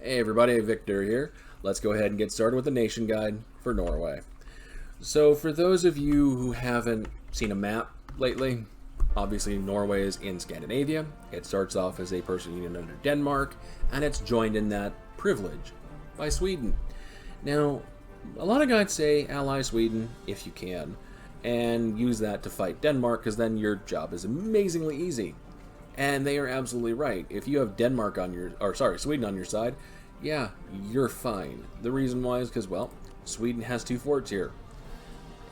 Hey everybody, Viktor here. Let's go ahead and get started with the nation guide for Norway. So for those of you who haven't seen a map lately, obviously Norway is in Scandinavia. It starts off as a personal union under Denmark, and it's joined in that privilege by Sweden. Now, a lot of guys say ally Sweden if you can, and use that to fight Denmark, because then your job is amazingly easy. And they are absolutely right. If you have Sweden on your side, yeah, you're fine. The reason why is because, well, Sweden has two forts here.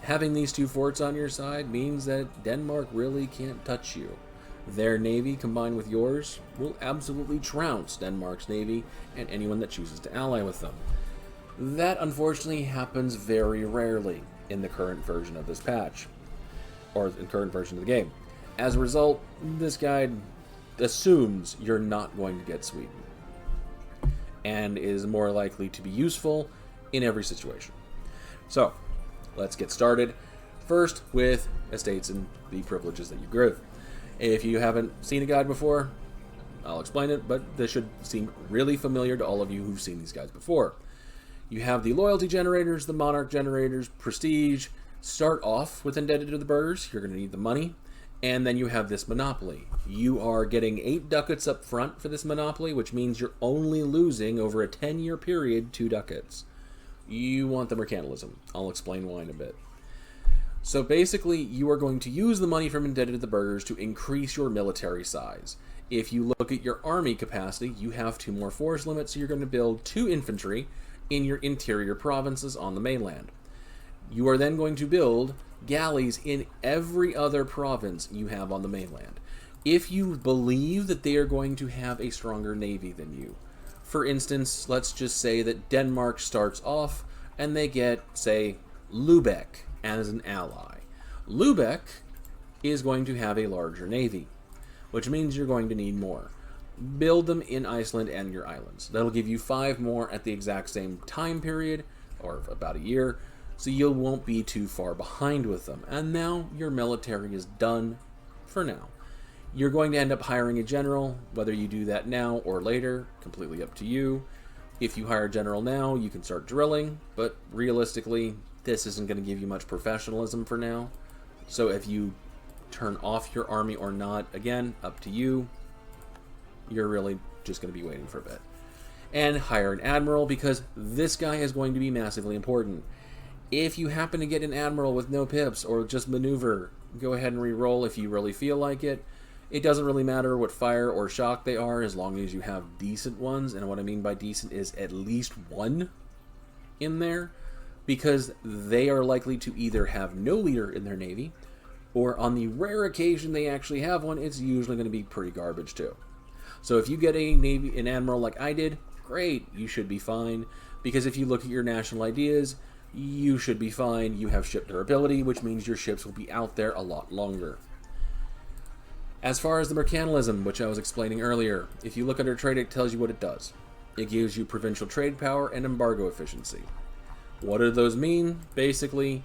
Having these two forts on your side means that Denmark really can't touch you. Their navy combined with yours will absolutely trounce Denmark's navy and anyone that chooses to ally with them. That unfortunately happens very rarely in the current version of this patch, or the current version of the game. As a result, this guide assumes you're not going to get Sweden, and is more likely to be useful in every situation. So, let's get started. First with estates and the privileges that you grew. If you haven't seen a guide before, I'll explain it, but this should seem really familiar to all of you who've seen these guides before. You have the loyalty generators, the monarch generators, prestige. Start off with indebted to the burghers. You're going to need the money. And then you have this monopoly. You are getting 8 ducats up front for this monopoly, which means you're only losing over a 10-year period 2 ducats. You want the mercantilism. I'll explain why in a bit. So basically, you are going to use the money from indebted to the burghers to increase your military size. If you look at your army capacity, you have 2 more force limits, so you're going to build 2 infantry in your interior provinces on the mainland. You are then going to build galleys in every other province you have on the mainland, if you believe that they are going to have a stronger navy than you. For instance, let's just say that Denmark starts off and they get, say, Lubeck as an ally. Lubeck is going to have a larger navy, which means you're going to need more. Build them in Iceland and your islands. That'll give you 5 more at the exact same time period, or about a year, so you won't be too far behind with them. And now your military is done for now. You're going to end up hiring a general, whether you do that now or later, completely up to you. If you hire a general now, you can start drilling, but realistically, this isn't going to give you much professionalism for now. So if you turn off your army or not, again, up to you. You're really just going to be waiting for a bit. And hire an admiral, because this guy is going to be massively important. If you happen to get an admiral with no pips or just maneuver, go ahead and re-roll if you really feel like it. It doesn't really matter what fire or shock they are, as long as you have decent ones. And what I mean by decent is at least 1 in there, because they are likely to either have no leader in their navy, or on the rare occasion they actually have one, it's usually going to be pretty garbage too. So if you get an admiral like I did, great, you should be fine. Because if you look at your national ideas, you should be fine. You have ship durability, which means your ships will be out there a lot longer. As far as the mercantilism, which I was explaining earlier, if you look under trade, it tells you what it does. It gives you provincial trade power and embargo efficiency. What do those mean? Basically,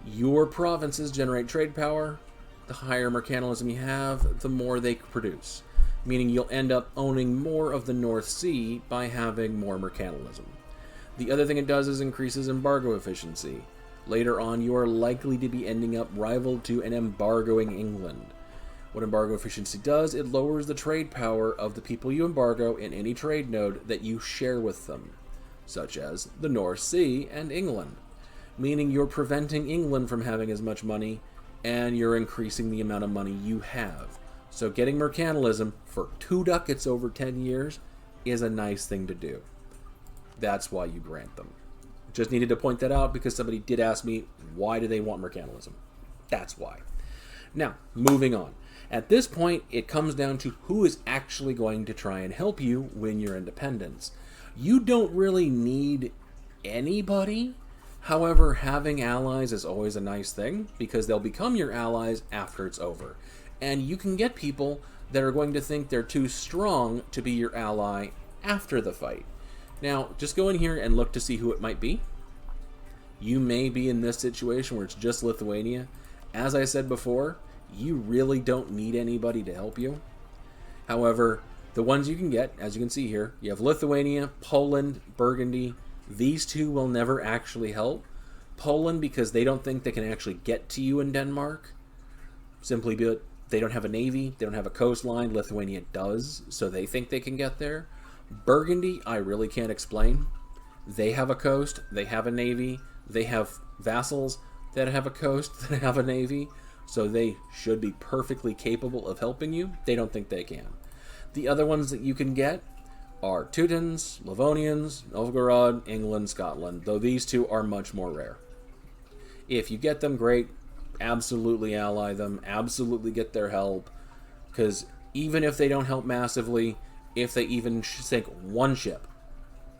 your provinces generate trade power. The higher mercantilism you have, the more they produce. Meaning you'll end up owning more of the North Sea by having more mercantilism. The other thing it does is increases embargo efficiency. Later on, you are likely to be ending up rivaled to and embargoing England. What embargo efficiency does, it lowers the trade power of the people you embargo in any trade node that you share with them, such as the North Sea and England. Meaning you're preventing England from having as much money, and you're increasing the amount of money you have. So getting mercantilism for 2 ducats over 10 years is a nice thing to do. That's why you grant them. Just needed to point that out because somebody did ask me, why do they want mercantilism? That's why. Now, moving on. At this point, it comes down to who is actually going to try and help you win your independence. You don't really need anybody. However, having allies is always a nice thing because they'll become your allies after it's over. And you can get people that are going to think they're too strong to be your ally after the fight. Now, just go in here and look to see who it might be. You may be in this situation where it's just Lithuania. As I said before, you really don't need anybody to help you. However, The ones you can get, as you can see here, you have Lithuania, Poland, Burgundy. These two will never actually help. Poland, because they don't think they can actually get to you in Denmark. Simply because they don't have a navy, they don't have a coastline. Lithuania does, so they think they can get there. Burgundy, I really can't explain. They have a coast, they have a navy, they have vassals that have a coast, that have a navy, so they should be perfectly capable of helping you. They don't think they can. The other ones that you can get are Teutons, Livonians, Novgorod, England, Scotland, though these two are much more rare. If you get them, great. Absolutely ally them. Absolutely get their help. Because even if they don't help massively, if they even sink one ship,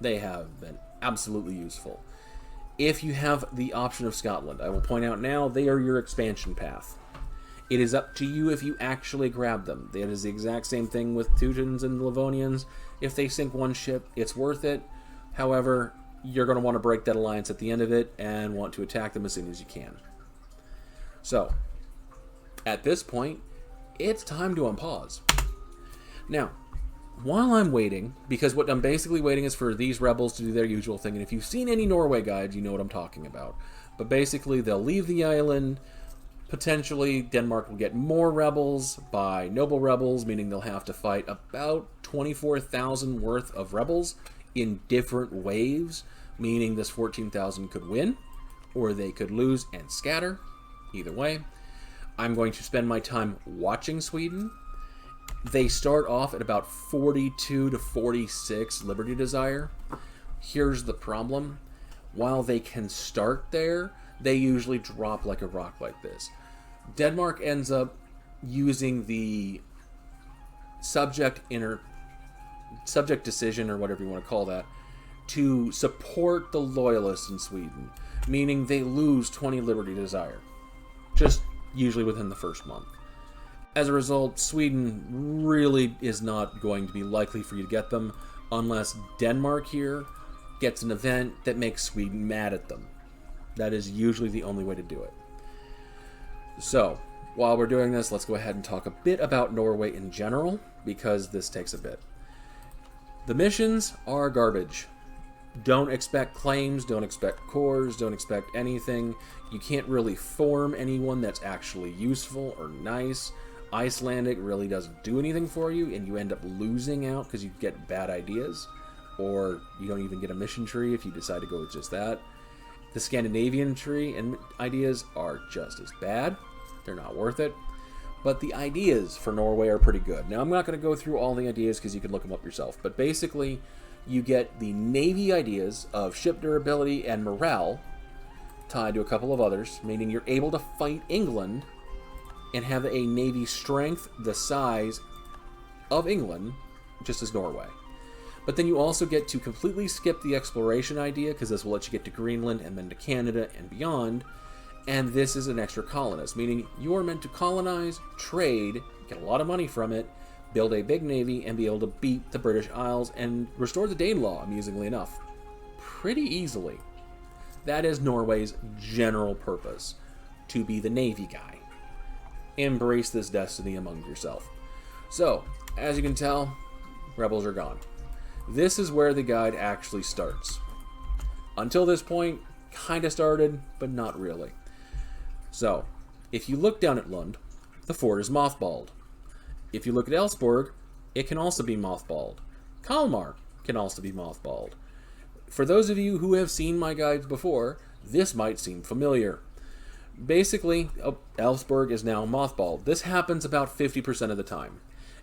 they have been absolutely useful. If you have the option of Scotland, I will point out now, they are your expansion path. It is up to you if you actually grab them. That is the exact same thing with Teutons and Livonians. If they sink one ship, it's worth it. However, you're going to want to break that alliance at the end of it and want to attack them as soon as you can. So, at this point, it's time to unpause. Now, while I'm waiting, because what I'm basically waiting is for these rebels to do their usual thing, and if you've seen any Norway guides, you know what I'm talking about. But basically, they'll leave the island. Potentially, Denmark will get more rebels by noble rebels, meaning they'll have to fight about 24,000 worth of rebels in different waves, meaning this 14,000 could win, or they could lose and scatter. Either way, I'm going to spend my time watching Sweden. They start off at about 42 to 46 Liberty Desire. Here's the problem. While they can start there, they usually drop like a rock like this. Denmark ends up using the subject decision, or whatever you want to call that, to support the loyalists in Sweden, meaning they lose 20 Liberty Desire, just usually within the first month. As a result, Sweden really is not going to be likely for you to get them unless Denmark here gets an event that makes Sweden mad at them. That is usually the only way to do it. So, while we're doing this, let's go ahead and talk a bit about Norway in general, because this takes a bit. The missions are garbage. Don't expect claims, don't expect cores, don't expect anything. You can't really form anyone that's actually useful or nice. Icelandic really doesn't do anything for you, and you end up losing out because you get bad ideas, or you don't even get a mission tree if you decide to go with just that. The Scandinavian tree and ideas are just as bad. They're not worth it. But the ideas for Norway are pretty good. Now, I'm not going to go through all the ideas because you can look them up yourself. But basically, you get the Navy ideas of ship durability and morale tied to a couple of others, meaning you're able to fight England and have a Navy strength the size of England, just as Norway. But then you also get to completely skip the exploration idea, because this will let you get to Greenland and then to Canada and beyond. And this is an extra colonist, meaning you are meant to colonize, trade, get a lot of money from it, build a big navy, and be able to beat the British Isles and restore the Danelaw, amusingly enough, pretty easily. That is Norway's general purpose, to be the navy guy. Embrace this destiny among yourself. So, as you can tell, rebels are gone. This is where the guide actually starts. Until this point, kind of started, but not really. So, if you look down at Lund, the fort is mothballed. If you look at Ellsborg, it can also be mothballed. Kalmar can also be mothballed. For those of you who have seen my guides before, this might seem familiar. Basically, Ellsborg is now mothballed. This happens about 50% of the time.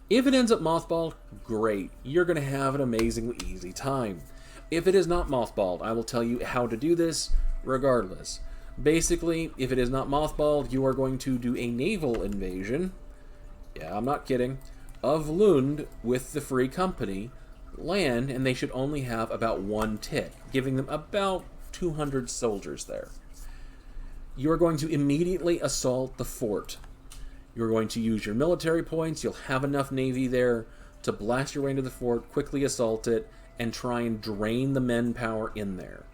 If it ends up mothballed, great. You're going to have an amazingly easy time. If it is not mothballed, I will tell you how to do this regardless. Basically, if it is not mothballed, you are going to do a naval invasion, yeah, I'm not kidding, of Lund with the Free Company, land, and they should only have about one tick, giving them about 200 soldiers there. You are going to immediately assault the fort. You're going to use your military points. You'll have enough navy there to blast your way into the fort, quickly assault it, and try and drain the men power in there.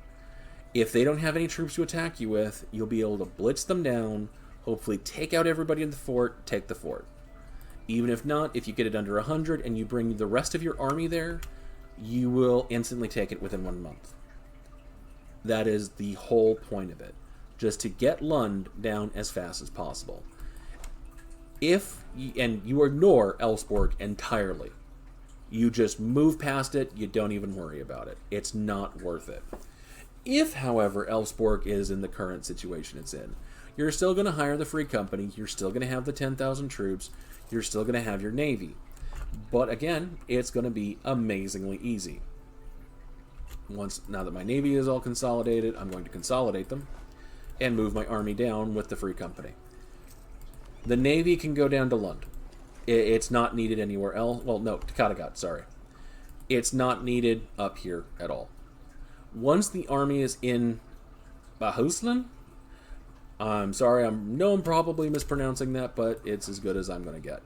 If they don't have any troops to attack you with, you'll be able to blitz them down, hopefully take out everybody in the fort, take the fort. Even if not, if you get it under 100 and you bring the rest of your army there, you will instantly take it within 1 month. That is the whole point of it. Just to get Lund down as fast as possible. And you ignore Ellsborg entirely. You just move past it, you don't even worry about it. It's not worth it. If, however, Ellsborg is in the current situation it's in, you're still going to hire the Free Company, you're still going to have the 10,000 troops, you're still going to have your navy. But again, it's going to be amazingly easy. Now that my navy is all consolidated, I'm going to consolidate them and move my army down with the Free Company. The navy can go down to Lund. It's not needed anywhere else. Well, no, to Kattegat, sorry. It's not needed up here at all. Once the army is in Bahuslen, I'm sorry, I'm probably mispronouncing that, but it's as good as I'm going to get.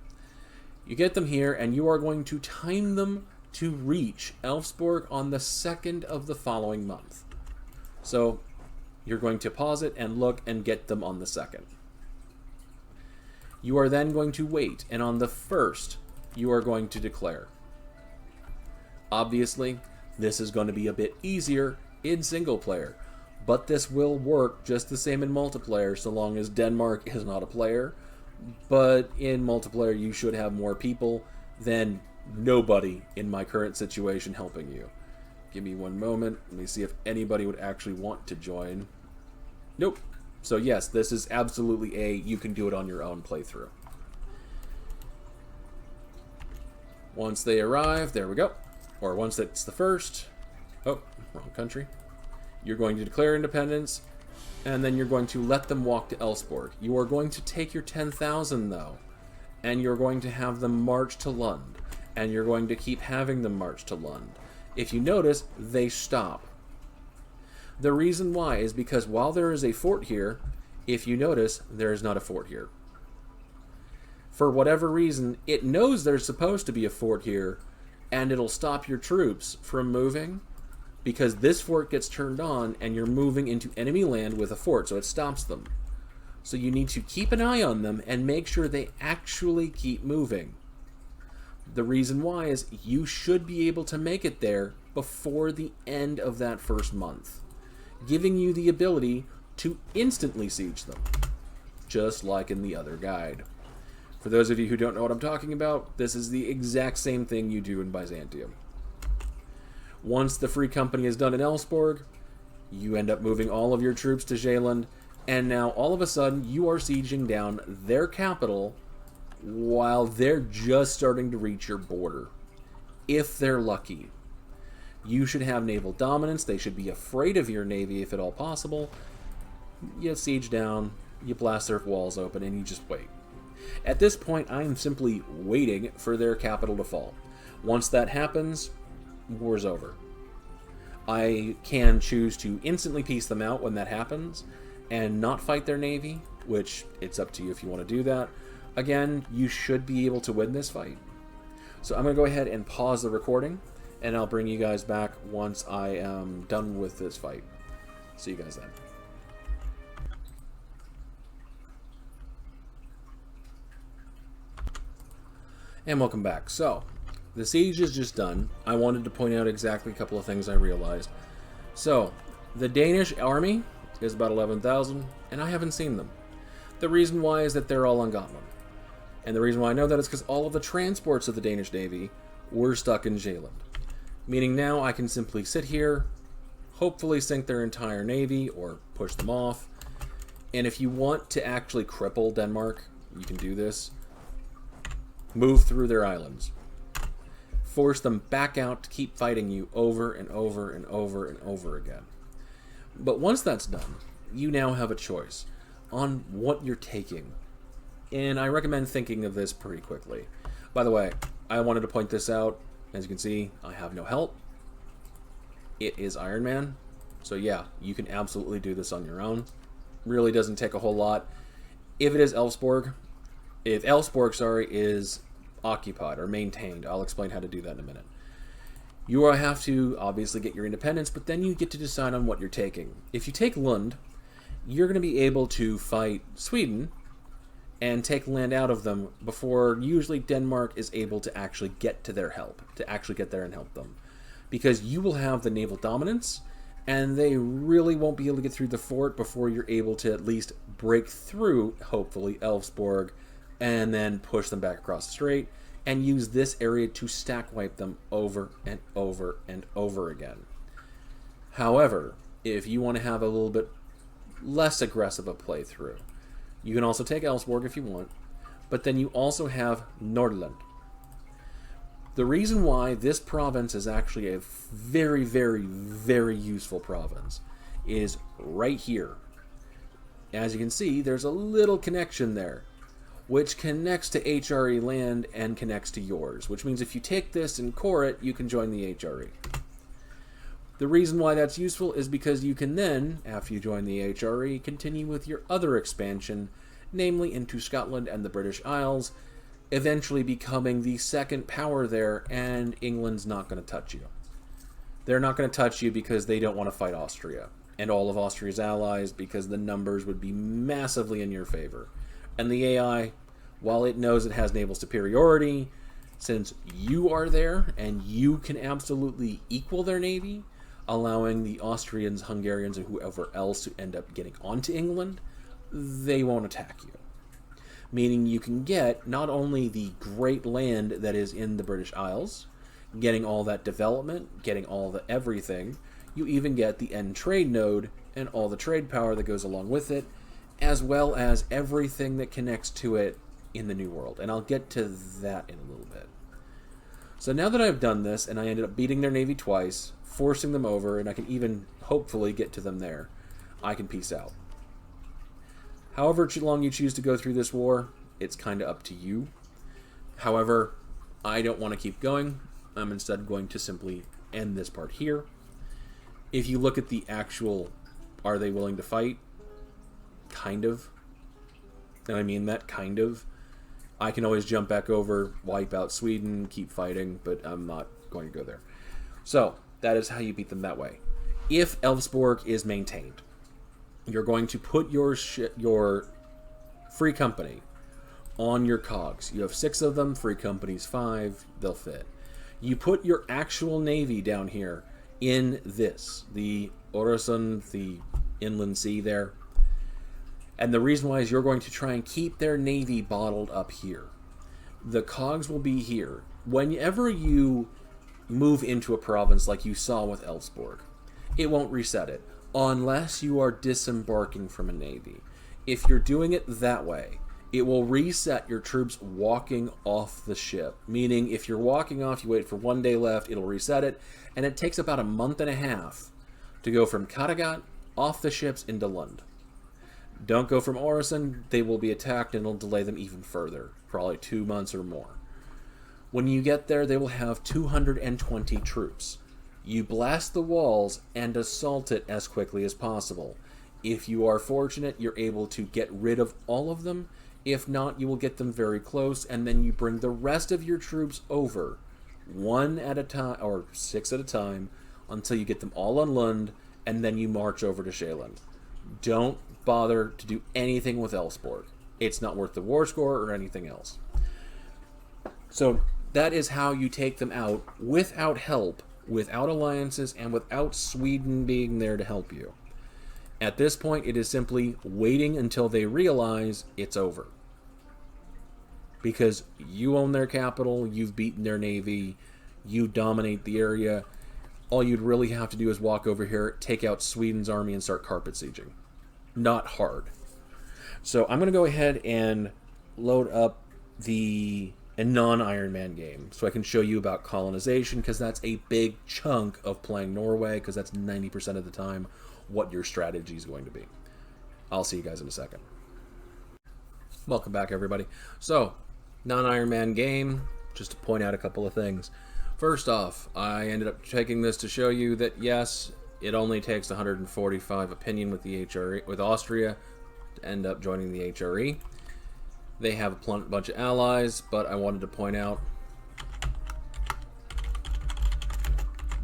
You get them here, and you are going to time them to reach Elfsborg on the 2nd of the following month. So, you're going to pause it and look and get them on the 2nd. You are then going to wait, and on the 1st, you are going to declare. Obviously, this is going to be a bit easier in single player, but this will work just the same in multiplayer so long as Denmark is not a player. But in multiplayer, you should have more people than nobody in my current situation helping you. Give me 1 moment. Let me see if anybody would actually want to join. Nope. So yes, this is absolutely you can do it on your own playthrough. Once they arrive, there we go. Or once it's the 1st. Oh, wrong country. You're going to declare independence, and then you're going to let them walk to Ellsborg. You are going to take your 10,000, though, and you're going to have them march to Lund, and you're going to keep having them march to Lund. If you notice, they stop. The reason why is because while there is a fort here, if you notice, there is not a fort here. For whatever reason, it knows there's supposed to be a fort here, and it'll stop your troops from moving, because this fort gets turned on, and you're moving into enemy land with a fort, so it stops them. So you need to keep an eye on them and make sure they actually keep moving. The reason why is you should be able to make it there before the end of that 1st month, giving you the ability to instantly siege them, just like in the other guide. For those of you who don't know what I'm talking about, this is the exact same thing you do in Byzantium. Once the Free Company is done in Ellsborg, you end up moving all of your troops to Zeeland, and now all of a sudden you are sieging down their capital while they're just starting to reach your border. If they're lucky. You should have naval dominance. They should be afraid of your navy if at all possible. You siege down, you blast their walls open, and you just wait. At this point, I am simply waiting for their capital to fall. Once that happens, war's over. I can choose to instantly peace them out when that happens and not fight their navy, which it's up to you if you want to do that. Again, you should be able to win this fight. So I'm going to go ahead and pause the recording, and I'll bring you guys back once I am done with this fight. See you guys then. And welcome back. So, the siege is just done. I wanted to point out exactly a couple of things I realized. So, the Danish army is about 11,000, and I haven't seen them. The reason why is that they're all on Gotland. And the reason why I know that is because all of the transports of the Danish Navy were stuck in Zeeland. Meaning now I can simply sit here, hopefully sink their entire navy, or push them off. And if you want to actually cripple Denmark, you can do this. Move through their islands. Force them back out to keep fighting you over and over and over and over again. But once that's done, you now have a choice on what you're taking. And I recommend thinking of this pretty quickly. By the way, I wanted to point this out. As you can see, I have no help. It is Iron Man. So yeah, you can absolutely do this on your own. Really doesn't take a whole lot. If it is Elfsborg, is occupied or maintained, I'll explain how to do that in a minute. You will have to obviously get your independence, but then you get to decide on what you're taking. If you take Lund, you're going to be able to fight Sweden and take land out of them before usually Denmark is able to actually get to their help, to actually get there and help them. Because you will have the naval dominance, and they really won't be able to get through the fort before you're able to at least break through, hopefully, Elfsborg, and then push them back across the strait, and use this area to stack wipe them over and over and over again. However, if you want to have a little bit less aggressive a playthrough, you can also take Elfsborg if you want, but then you also have Nordland. The reason why this province is actually a very, very, very useful province is right here. As you can see, there's a little connection there, which connects to HRE land and connects to yours, which means if you take this and core it, you can join the HRE. The reason why that's useful is because you can then, after you join the HRE, continue with your other expansion, namely into Scotland and the British Isles, eventually becoming the second power there, and England's not going to touch you. They're not going to touch you because they don't want to fight Austria and all of Austria's allies, because the numbers would be massively in your favor. And the AI, while it knows it has naval superiority, since you are there and you can absolutely equal their navy, allowing the Austrians, Hungarians, and whoever else to end up getting onto England, they won't attack you. Meaning you can get not only the great land that is in the British Isles, getting all that development, getting all the everything, you even get the end trade node and all the trade power that goes along with it, as well as everything that connects to it in the New World. And I'll get to that in a little bit. So now that I've done this, and I ended up beating their navy twice, forcing them over, and I can even hopefully get to them there, I can peace out. However long you choose to go through this war, it's kind of up to you. However, I don't want to keep going. I'm instead going to simply end this part here. If you look at the actual, are they willing to fight? Kind of. And I mean that kind of. I can always jump back over, wipe out Sweden, keep fighting, but I'm not going to go there. So, that is how you beat them that way. If Elfsborg is maintained, you're going to put your free company on your cogs. You have 6 of them, free companies 5, they'll fit. You put your actual navy down here in this, the Øresund, the inland sea there. And the reason why is you're going to try and keep their navy bottled up here. The cogs will be here. Whenever you move into a province like you saw with Elfsborg, it won't reset it unless you are disembarking from a navy. If you're doing it that way, it will reset your troops walking off the ship. Meaning, if you're walking off, you wait for 1 day left, it'll reset it, and it takes about a month and a half to go from Kattegat off the ships into Lund. Don't go from Øresund, they will be attacked and it'll delay them even further, probably 2 months or more. When you get there, they will have 220 troops. You blast the walls and assault it as quickly as possible. If you are fortunate, you're able to get rid of all of them. If not, you will get them very close, and then you bring the rest of your troops over, 1 at a time, or 6 at a time, until you get them all on Lund, and then you march over to Sjælland. Don't bother to do anything with Elfsborg. It's not worth the war score or anything else. So that is how you take them out without help, without alliances, and without Sweden being there to help you. At this point, it is simply waiting until they realize it's over. Because you own their capital, you've beaten their navy, you dominate the area. All you'd really have to do is walk over here, take out Sweden's army, and start carpet sieging. Not hard. So I'm going to go ahead and load up a non-Iron Man game so I can show you about colonization, because that's a big chunk of playing Norway, because that's 90% of the time what your strategy is going to be. I'll see you guys in a second. Welcome back, everybody. So, non-Iron Man game, just to point out a couple of things. First off, I ended up taking this to show you that yes, it only takes 145 opinion with the HRE, with Austria, to end up joining the HRE. They have a bunch of allies, but I wanted to point out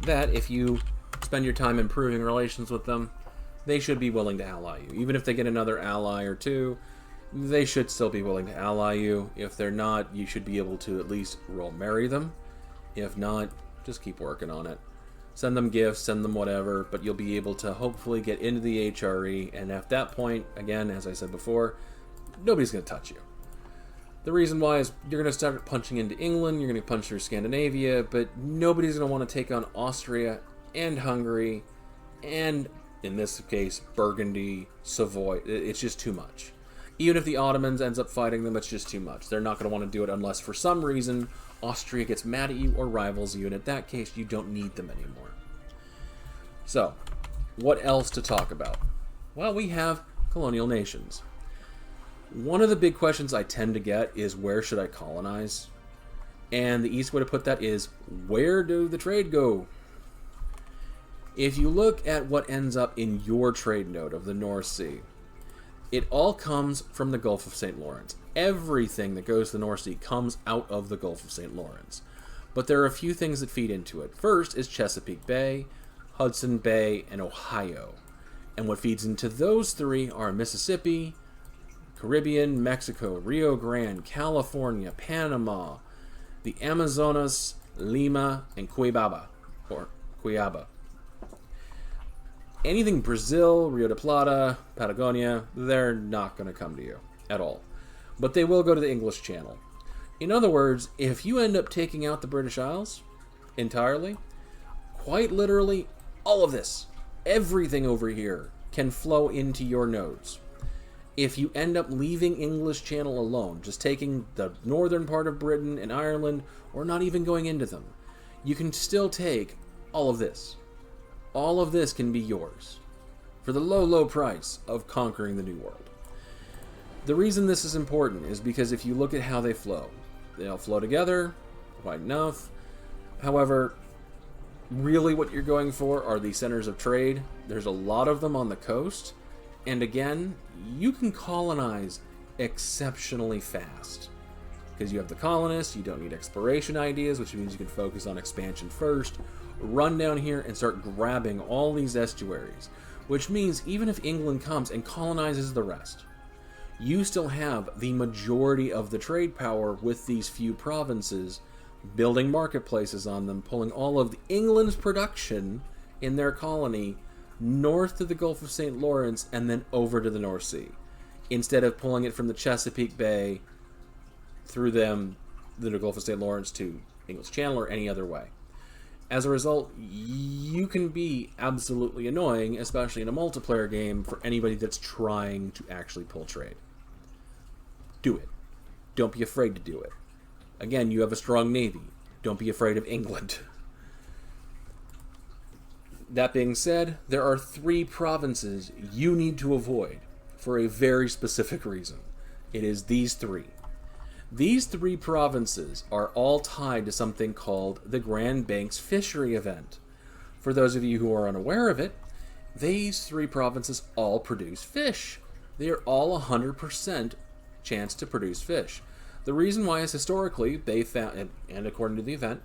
that if you spend your time improving relations with them, they should be willing to ally you. Even if they get another ally or two, they should still be willing to ally you. If they're not, you should be able to at least roll marry them. If not, just keep working on it. Send them gifts, send them whatever, but you'll be able to hopefully get into the HRE, and at that point, again, as I said before, nobody's going to touch you. The reason why is you're going to start punching into England, you're going to punch through Scandinavia, but nobody's going to want to take on Austria and Hungary, and in this case, Burgundy, Savoy. It's just too much. Even if the Ottomans ends up fighting them, it's just too much. They're not going to want to do it unless for some reason Austria gets mad at you or rivals you, and in that case, you don't need them anymore. So, what else to talk about? Well, we have Colonial Nations. One of the big questions I tend to get is, where should I colonize? And the easiest way to put that is, where do the trade go? If you look at what ends up in your trade node of the North Sea, it all comes from the Gulf of St. Lawrence. Everything that goes to the North Sea comes out of the Gulf of St. Lawrence. But there are a few things that feed into it. First is Chesapeake Bay, Hudson Bay, and Ohio. And what feeds into those three are Mississippi, Caribbean, Mexico, Rio Grande, California, Panama, the Amazonas, Lima, and Cuiabá. Anything Brazil, Rio de Plata, Patagonia, they're not going to come to you at all. But they will go to the English Channel. In other words, if you end up taking out the British Isles entirely, quite literally, all of this, everything over here, can flow into your nodes. If you end up leaving English Channel alone, just taking the northern part of Britain and Ireland, or not even going into them, you can still take all of this. All of this can be yours for the low, low price of conquering the New World. The reason this is important is because if you look at how they all flow together, quite enough. However, really what you're going for are the centers of trade. There's a lot of them on the coast, and again, you can colonize exceptionally fast. Because you have the colonists, you don't need exploration ideas, which means you can focus on expansion first, run down here and start grabbing all these estuaries, which means even if England comes and colonizes the rest, you still have the majority of the trade power with these few provinces, building marketplaces on them, pulling all of England's production in their colony north to the Gulf of St. Lawrence and then over to the North Sea, instead of pulling it from the Chesapeake Bay through them, the Gulf of St. Lawrence to English Channel or any other way. As a result, you can be absolutely annoying, especially in a multiplayer game, for anybody that's trying to actually pull trade. Do it. Don't be afraid to do it. Again, you have a strong navy. Don't be afraid of England. That being said, there are 3 provinces you need to avoid for a very specific reason. It is these 3. These 3 provinces are all tied to something called the Grand Banks Fishery Event. For those of you who are unaware of it, these 3 provinces all produce fish. They are all 100% chance to produce fish. The reason why is historically they found, and according to the event,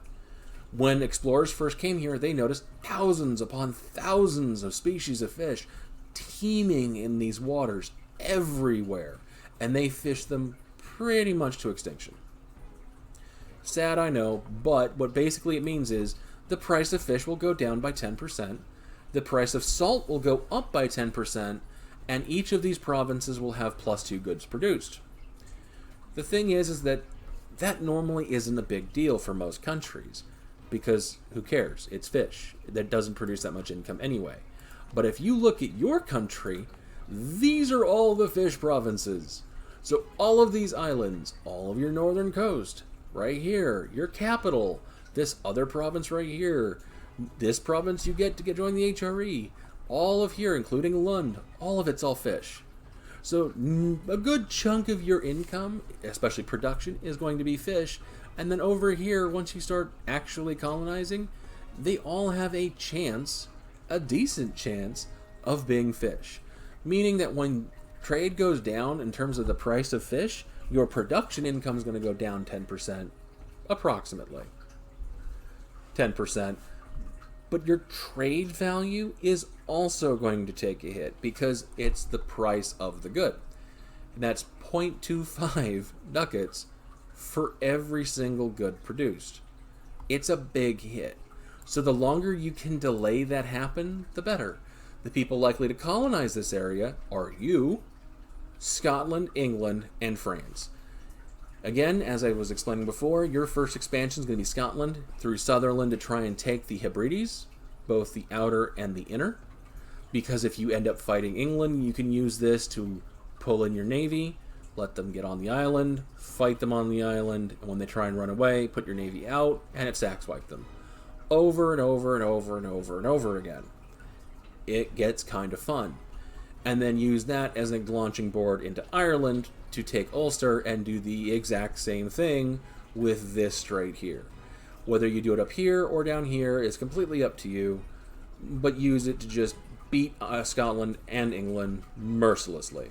when explorers first came here, they noticed thousands upon thousands of species of fish teeming in these waters everywhere, and they fished them pretty much to extinction. Sad, I know, but what basically it means is the price of fish will go down by 10%, the price of salt will go up by 10%, and each of these provinces will have +2 goods produced. The thing is that normally isn't a big deal for most countries, because who cares? It's fish. That doesn't produce that much income anyway. But if you look at your country, these are all the fish provinces. So all of these islands, all of your northern coast, right here, your capital, this other province right here, this province you get to join the HRE, all of here, including Lund, all of it's all fish. So a good chunk of your income, especially production, is going to be fish. And then over here, once you start actually colonizing, they all have a chance, a decent chance, of being fish. Meaning that when trade goes down in terms of the price of fish, your production income is going to go down 10%, approximately 10%. But your trade value is also going to take a hit because it's the price of the good. And that's 0.25 ducats for every single good produced. It's a big hit. So the longer you can delay that happen, the better. The people likely to colonize this area are you, Scotland, England, and France. Again, as I was explaining before, your first expansion is going to be Scotland through Sutherland to try and take the Hebrides, both the outer and the inner. Because if you end up fighting England, you can use this to pull in your navy, let them get on the island, fight them on the island, and when they try and run away, put your navy out, and it sack wipe them. Over and over and over and over and over again. It gets kind of fun. And then use that as a launching board into Ireland to take Ulster and do the exact same thing with this strait here. Whether you do it up here or down here is completely up to you, but use it to just beat Scotland and England mercilessly.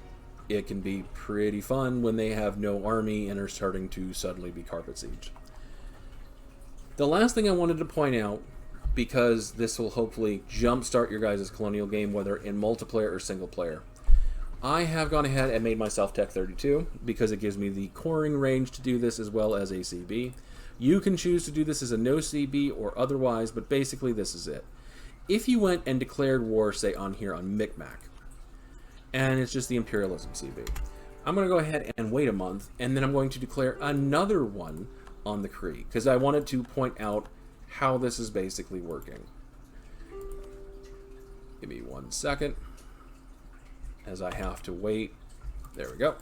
It can be pretty fun when they have no army and are starting to suddenly be carpet sieged. The last thing I wanted to point out, because this will hopefully jumpstart your guys' colonial game, whether in multiplayer or single player, I have gone ahead and made myself Tech 32 because it gives me the coring range to do this as well as a CB. You can choose to do this as a no CB or otherwise, but basically this is it. If you went and declared war, say on here on Micmac, and it's just the Imperialism CB, I'm going to go ahead and wait a month, and then I'm going to declare another one on the Cree, because I wanted to point out how this is basically working. Give me 1 second, as I have to wait. There we go.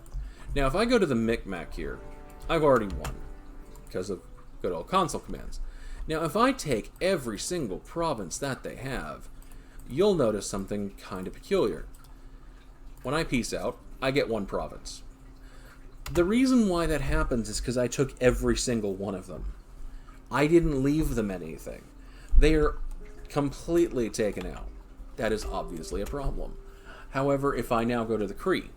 Now, if I go to the Micmac here, I've already won, because of good old console commands. Now, if I take every single province that they have, you'll notice something kind of peculiar. When I peace out, I get 1 province. The reason why that happens is because I took every single one of them. I didn't leave them anything. They are completely taken out. That is obviously a problem. However, if I now go to the Cree,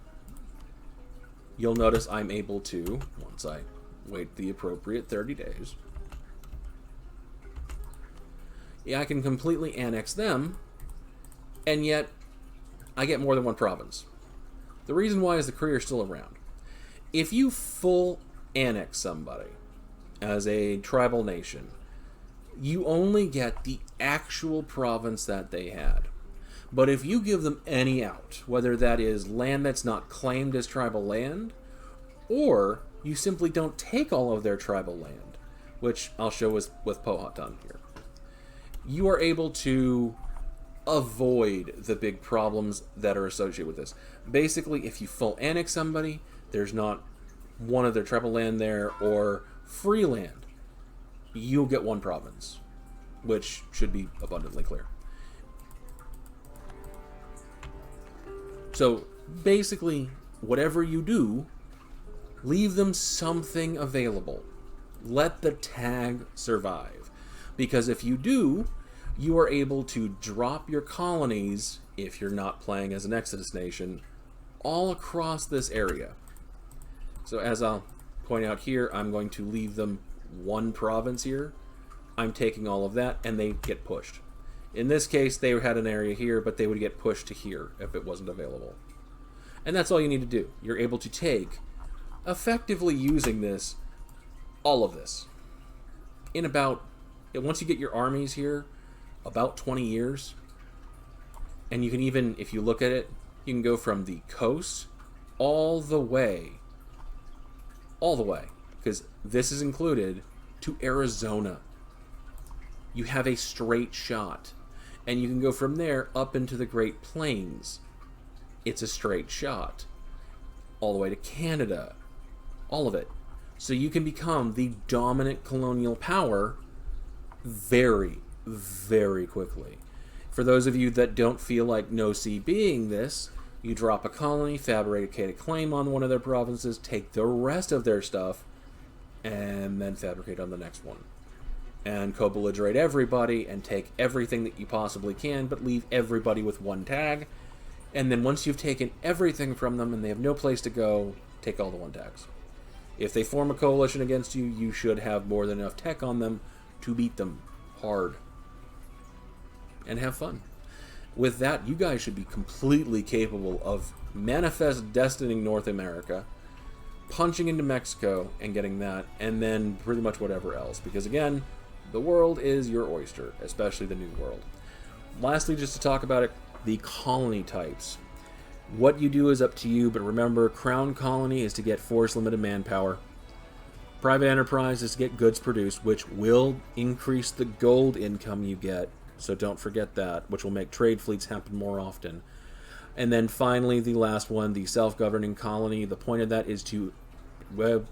you'll notice I'm able to, once I wait the appropriate 30 days, I can completely annex them, and yet I get more than 1 province. The reason why is the Cree are still around. If you full annex somebody as a tribal nation, you only get the actual province that they had. But if you give them any out, whether that is land that's not claimed as tribal land, or you simply don't take all of their tribal land, which I'll show with Powhatan here, you are able to avoid the big problems that are associated with this. Basically, if you full annex somebody, there's not one of their tribal land there or free land, you'll get 1 province, which should be abundantly clear. So basically, whatever you do, leave them something available. Let the tag survive. Because if you do, you are able to drop your colonies, if you're not playing as an Exodus nation, all across this area. So as I'll point out here, I'm going to leave them 1 province here. I'm taking all of that, and they get pushed. In this case, they had an area here, but they would get pushed to here if it wasn't available. And that's all you need to do. You're able to take, effectively using this, all of this. In about, once you get your armies here, about 20 years. And you can even, if you look at it, you can go from the coast all the way, because this is included, to Arizona. You have a straight shot. And you can go from there up into the Great Plains. It's a straight shot. All the way to Canada. All of it. So you can become the dominant colonial power very, very quickly. For those of you that don't feel like no-CBing this, you drop a colony, fabricate a claim on one of their provinces, take the rest of their stuff, and then fabricate on the next one. And co-belligerate everybody and take everything that you possibly can, but leave everybody with 1 tag. And then once you've taken everything from them and they have no place to go, take all the 1 tags. If they form a coalition against you, you should have more than enough tech on them to beat them hard. And have fun. with that, you guys should be completely capable of manifest destining North America, punching into Mexico and getting that, and then pretty much whatever else. Because again, the world is your oyster, especially the New World. Lastly, just to talk about it, the colony types. What you do is up to you, but remember, Crown Colony is to get force limited manpower. Private Enterprise is to get goods produced, which will increase the gold income you get. So don't forget that, which will make trade fleets happen more often. And then finally, the last one, the self-governing colony. The point of that is to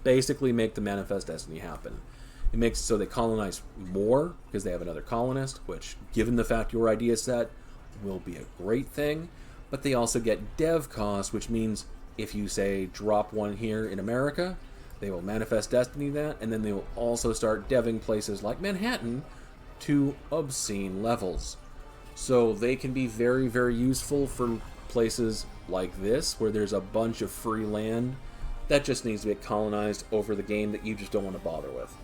basically make the manifest destiny happen. It makes it so they colonize more because they have another colonist, which, given the fact your idea set, will be a great thing. But they also get dev costs, which means if you, say, drop one here in America, they will manifest destiny that, and then they will also start deving places like Manhattan to obscene levels. So they can be very, very useful for places like this, where there's a bunch of free land that just needs to get colonized over the game that you just don't want to bother with.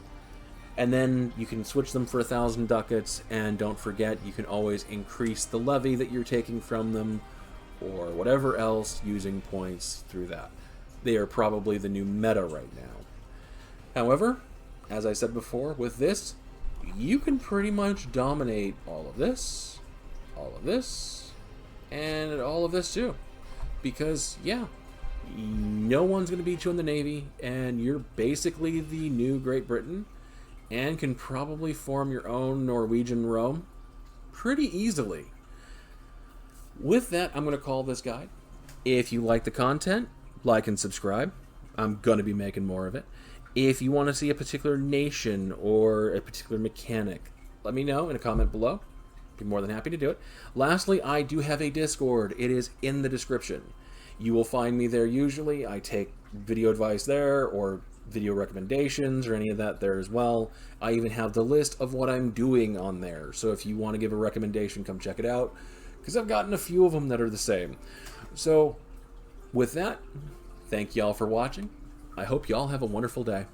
And then you can switch them for 1,000 ducats, and don't forget, you can always increase the levy that you're taking from them, or whatever else, using points through that. They are probably the new meta right now. However, as I said before, with this, you can pretty much dominate all of this, and all of this too. Because, yeah, no one's going to beat you in the Navy, and you're basically the new Great Britain, and can probably form your own Norwegian Rome pretty easily. With that, I'm going to call this guide. If you like the content, like and subscribe. I'm going to be making more of it. If you want to see a particular nation or a particular mechanic, let me know in a comment below. Be more than happy to do it. Lastly, I do have a Discord. It is in the description. You will find me there usually. I take video advice there, or video recommendations, or any of that there as well. I even have the list of what I'm doing on there. So if you want to give a recommendation, come check it out, because I've gotten a few of them that are the same. So with that, thank y'all for watching. I hope y'all have a wonderful day.